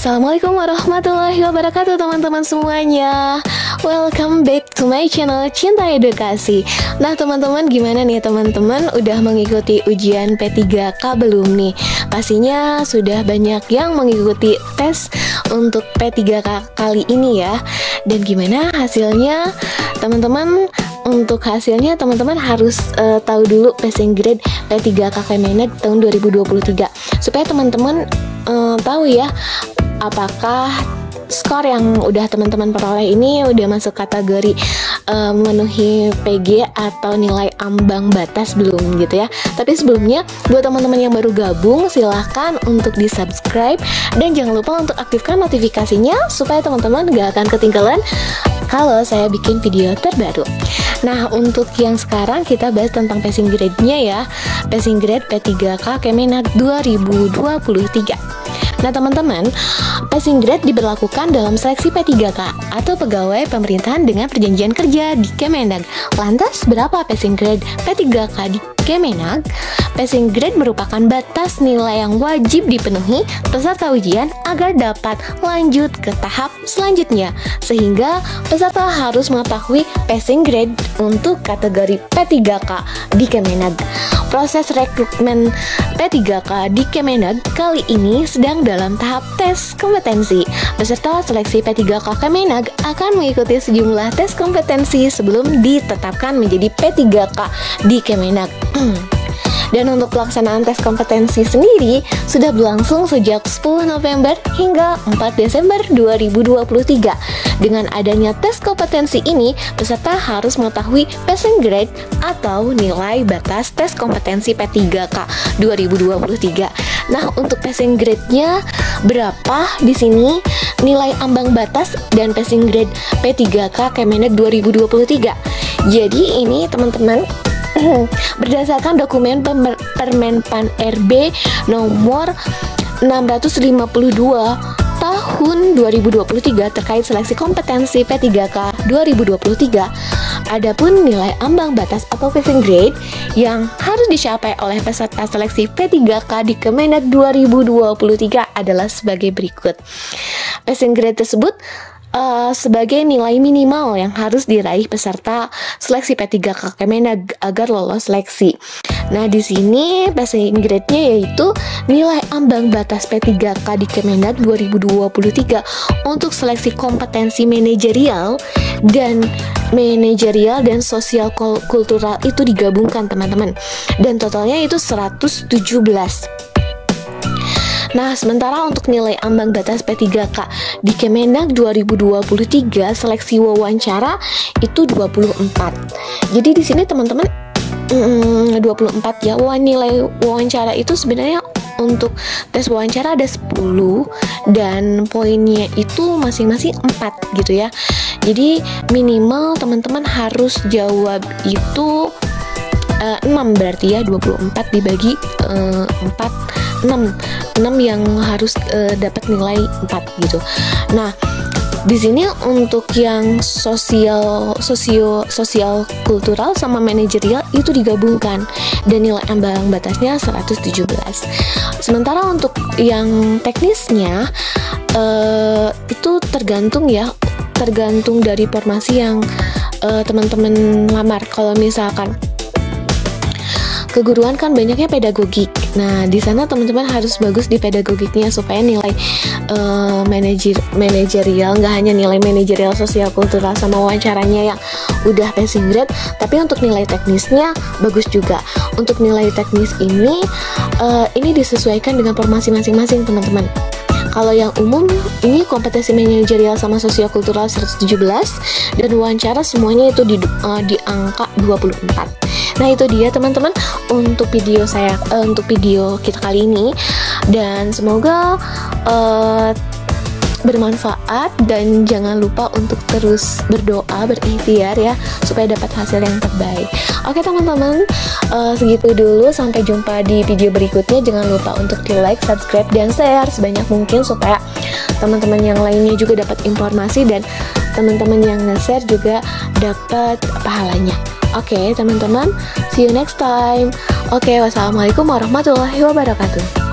Assalamualaikum warahmatullahi wabarakatuh teman-teman semuanya. Welcome back to my channel Cinta Edukasi. Nah teman-teman, gimana nih teman-teman? Udah mengikuti ujian P3K belum nih? Pastinya sudah banyak yang mengikuti tes untuk P3K kali ini ya. Dan gimana hasilnya teman-teman? Untuk hasilnya teman-teman harus tahu dulu passing grade P3K Kemenag tahun 2023 supaya teman-teman tahu ya apakah skor yang udah teman-teman peroleh ini udah masuk kategori memenuhi PG atau nilai ambang batas belum gitu ya. Tapi sebelumnya buat teman-teman yang baru gabung silahkan untuk di subscribe dan jangan lupa untuk aktifkan notifikasinya supaya teman-teman gak akan ketinggalan kalau saya bikin video terbaru. Nah untuk yang sekarang kita bahas tentang passing grade-nya ya. Passing grade P3K Kemenag 2023. Nah teman-teman, passing grade diberlakukan dalam seleksi P3K atau pegawai pemerintahan dengan perjanjian kerja di Kemenag. Lantas berapa passing grade P3K di Kemenag? Passing grade merupakan batas nilai yang wajib dipenuhi peserta ujian agar dapat lanjut ke tahap selanjutnya, sehingga peserta harus mengetahui passing grade untuk kategori P3K di Kemenag. Proses rekrutmen P3K di Kemenag kali ini sedang dalam tahap tes kompetensi. Peserta seleksi P3K Kemenag akan mengikuti sejumlah tes kompetensi sebelum ditetapkan menjadi P3K di Kemenag. Dan untuk pelaksanaan tes kompetensi sendiri sudah berlangsung sejak 10 November hingga 4 Desember 2023. Dengan adanya tes kompetensi ini, peserta harus mengetahui passing grade atau nilai batas tes kompetensi P3K 2023. Nah, untuk passing grade-nya berapa di sini? Nilai ambang batas dan passing grade P3K Kemenag 2023. Jadi ini teman-teman berdasarkan dokumen Permenpan RB nomor 652 tahun 2023 terkait seleksi kompetensi P3K 2023. Adapun nilai ambang batas atau passing grade yang harus dicapai oleh peserta seleksi P3K di Kemenag 2023 adalah sebagai berikut. Passing grade tersebut sebagai nilai minimal yang harus diraih peserta seleksi P3K Kemenag agar lolos seleksi. Nah, di sini passing grade-nya yaitu nilai ambang batas P3K di Kemenag 2023 untuk seleksi kompetensi manajerial dan sosial kultural itu digabungkan teman-teman. Dan totalnya itu 117. Nah, sementara untuk nilai ambang batas P3K di Kemenag 2023 seleksi wawancara itu 24. Jadi di sini teman-teman 24 ya. Nilai wawancara itu sebenarnya untuk tes wawancara ada 10 dan poinnya itu masing-masing 4 gitu ya. Jadi minimal teman-teman harus jawab itu 6 berarti ya, 24 dibagi 4 6 yang harus dapat nilai 4 gitu. Nah, di sini untuk yang sosial kultural sama manajerial itu digabungkan dan nilai ambang batasnya 117. Sementara untuk yang teknisnya itu tergantung dari formasi yang teman-teman lamar. Kalau misalkan keguruan kan banyaknya pedagogik. Nah, di sana teman-teman harus bagus di pedagogiknya supaya nilai manajerial, nggak hanya nilai manajerial, sosial kultural sama wawancaranya yang udah passing grade, tapi untuk nilai teknisnya bagus juga. Untuk nilai teknis ini disesuaikan dengan formasi masing-masing teman-teman. Kalau yang umum ini kompetensi manajerial sama sosiokultural 117 dan wawancara semuanya itu di angka 24. Nah, itu dia teman-teman untuk video kita kali ini, dan semoga bermanfaat dan jangan lupa untuk terus berdoa, berikhtiar ya supaya dapat hasil yang terbaik. Oke teman-teman, segitu dulu, sampai jumpa di video berikutnya. Jangan lupa untuk di like, subscribe, dan share sebanyak mungkin supaya teman-teman yang lainnya juga dapat informasi dan teman-teman yang nge-share juga dapat pahalanya. Oke teman-teman, see you next time. Oke, wassalamualaikum warahmatullahi wabarakatuh.